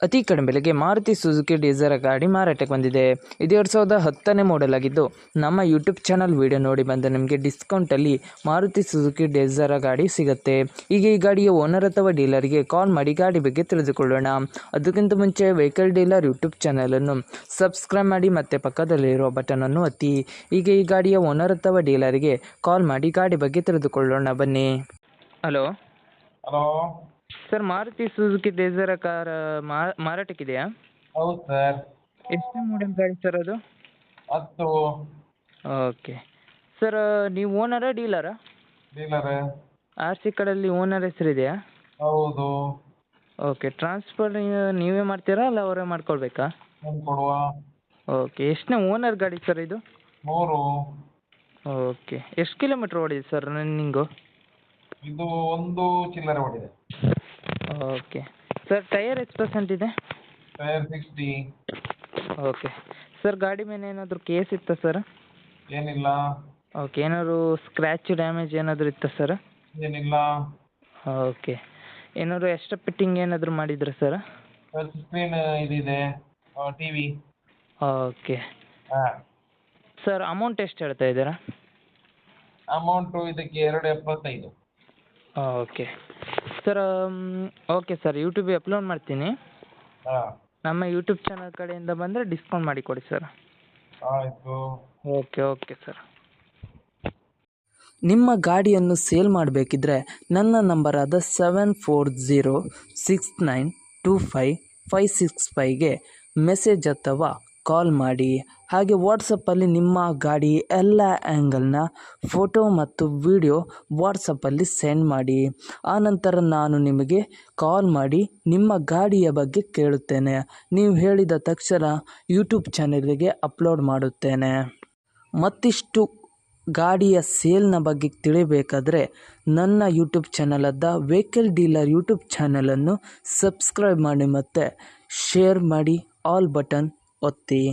ಅತಿ ಕಡಿಮೆ ಬೆಲೆಗೆ ಮಾರುತಿ ಸುಜುಕಿ ಡಿಸೈರ್ ಗಾಡಿ ಮಾರಾಟಕ್ಕೆ ಬಂದಿದೆ. ಇದು 2010ನೇ ಮಾಡೆಲ್ ಆಗಿದ್ದು, ನಮ್ಮ ಯೂಟ್ಯೂಬ್ ಚಾನಲ್ ವಿಡಿಯೋ ನೋಡಿ ಬಂದ ನಿಮಗೆ ಡಿಸ್ಕೌಂಟಲ್ಲಿ ಮಾರುತಿ ಸುಜುಕಿ ಡಿಸೈರ್ ಗಾಡಿ ಸಿಗುತ್ತೆ. ಈಗ ಈ ಗಾಡಿಯ ಓನರ್ ಅಥವಾ ಡೀಲರ್ಗೆ ಕಾಲ್ ಮಾಡಿ ಗಾಡಿ ಬಗ್ಗೆ ತಿಳಿದುಕೊಳ್ಳೋಣ. ಅದಕ್ಕಿಂತ ಮುಂಚೆ ವೆಹಿಕಲ್ ಡೀಲರ್ ಯೂಟ್ಯೂಬ್ ಚಾನಲನ್ನು ಸಬ್ಸ್ಕ್ರೈಬ್ ಮಾಡಿ ಮತ್ತು ಪಕ್ಕದಲ್ಲಿರುವ ಬಟನನ್ನು ಒತ್ತಿ. ಈಗ ಈ ಗಾಡಿಯ ಓನರ್ ಅಥವಾ ಡೀಲರ್ಗೆ ಕಾಲ್ ಮಾಡಿ ಗಾಡಿ ಬಗ್ಗೆ ತಿಳಿದುಕೊಳ್ಳೋಣ ಬನ್ನಿ. Hello sir, Maruti Suzuki Dzire car ಮಾರಾಟಕ್ಕಿದೆಯಾ? ಹೌದು ಸರ್. ಎಷ್ಟು ಮಾಡೆಲ್ ಗಾಡಿ ಸರ್ ಅದು? 10. ಓಕೆ ಸರ್, ನೀವು ಓನರಾ ಡೀಲರಾ? ಡೀಲರ್. ಆರ್ ಸಿ ಕಾರ್ಡಲ್ಲಿ ಓನರ್ ಹೆಸರಿದೆಯಾ? ಹೌದು. ಓಕೆ, ಟ್ರಾನ್ಸ್ಫರ್ ನೀವೇ ಮಾಡ್ತೀರಾ ಅಲ್ಲ ಅವರೇ ಮಾಡ್ಕೊಳ್ಬೇಕಾ? ನಾನು ಕೊಡುವ. ಓಕೆ, ಎಷ್ಟನೇ ಓನರ್ ಗಾಡಿ ಸರ್ ಇದು? 3. ಓಕೆ, ಎಷ್ಟು ಕಿಲೋಮೀಟ್ರ್ ಓಡಿದೆ ಸರ್ ರನ್ನಿಂಗು? ಇದು 1 ಚಿಲ್ಲರೆ ಹೊಡಿದೆ. ಓಕೆ ಸರ್, ಟೈರ್ ಎಷ್ಟು ಪರ್ಸೆಂಟ್ ಇದೆ? ಟೈರ್ 60. ಓಕೆ ಸರ್, ಗಾಡಿ ಮೇಲೆ ಏನಾದರೂ ಕೇಸ್ ಇತ್ತಾ ಸರ್? ಏನಿಲ್ಲ. ಓಕೆ, ಏನಾದ್ರು ಸ್ಕ್ರ್ಯಾಚ್ ಡ್ಯಾಮೇಜ್ ಏನಾದರೂ ಇತ್ತಾ ಸರ್? ಏನಿಲ್ಲ. ಓಕೆ, ಏನಾದ್ರು ಎಕ್ಸ್ಟ್ರಾ ಫಿಟ್ಟಿಂಗ್ ಏನಾದರೂ ಮಾಡಿದ್ರಾ ಸರ್? ಟಚ್ ಸ್ಕ್ರೀನ್ ಇದಿದೆ, ಟಿವಿ. ಓಕೆ ಹಾಂ. ಸರ್, ಅಮೌಂಟ್ ಎಷ್ಟು ಹೇಳ್ತಾ ಇದ್ದೀರಾ? ಅಮೌಂಟು ಇದಕ್ಕೆ 2.75. ಓಕೆ ಸರ್, ಓಕೆ ಸರ್, ಯೂಟ್ಯೂಬಿಗೆ ಅಪ್ಲೋಡ್ ಮಾಡ್ತೀನಿ. ಹಾಂ, ನಮ್ಮ ಯೂಟ್ಯೂಬ್ ಚಾನಲ್ ಕಡೆಯಿಂದ ಬಂದರೆ ಡಿಸ್ಕೌಂಟ್ ಮಾಡಿ ಕೊಡಿ ಸರ್. ಆಯಿತು. Okay sir. ನಿಮ್ಮ ಗಾಡಿಯನ್ನು ಸೇಲ್ ಮಾಡಬೇಕಿದ್ರೆ ನನ್ನ ನಂಬರಾದ 7406925565ಗೆ ಮೆಸೇಜ್ ಅಥವಾ ಕಾಲ್ ಮಾಡಿ. ಹಾಗೆ ವಾಟ್ಸಪ್ಪಲ್ಲಿ ನಿಮ್ಮ ಗಾಡಿ ಎಲ್ಲ ಆ್ಯಂಗಲ್ನ ಫೋಟೋ ಮತ್ತು ವಿಡಿಯೋ ವಾಟ್ಸಪ್ಪಲ್ಲಿ ಸೆಂಡ್ ಮಾಡಿ. ಆನಂತರ ನಾನು ನಿಮಗೆ ಕಾಲ್ ಮಾಡಿ ನಿಮ್ಮ ಗಾಡಿಯ ಬಗ್ಗೆ ಕೇಳುತ್ತೇನೆ. ನೀವು ಹೇಳಿದ ತಕ್ಷಣ ಯೂಟ್ಯೂಬ್ ಚಾನಲಿಗೆ ಅಪ್ಲೋಡ್ ಮಾಡುತ್ತೇನೆ. ಮತ್ತಿಷ್ಟು ಗಾಡಿಯ ಸೇಲ್ನ ಬಗ್ಗೆ ತಿಳಿಬೇಕಾದರೆ ನನ್ನ ಯೂಟ್ಯೂಬ್ ಚಾನಲಾದ ವೆಹಿಕಲ್ ಡೀಲರ್ ಯೂಟ್ಯೂಬ್ ಚಾನಲನ್ನು ಸಬ್ಸ್ಕ್ರೈಬ್ ಮಾಡಿ ಮತ್ತು ಶೇರ್ ಮಾಡಿ, ಆಲ್ ಬಟನ್ ಒತ್ತಿ.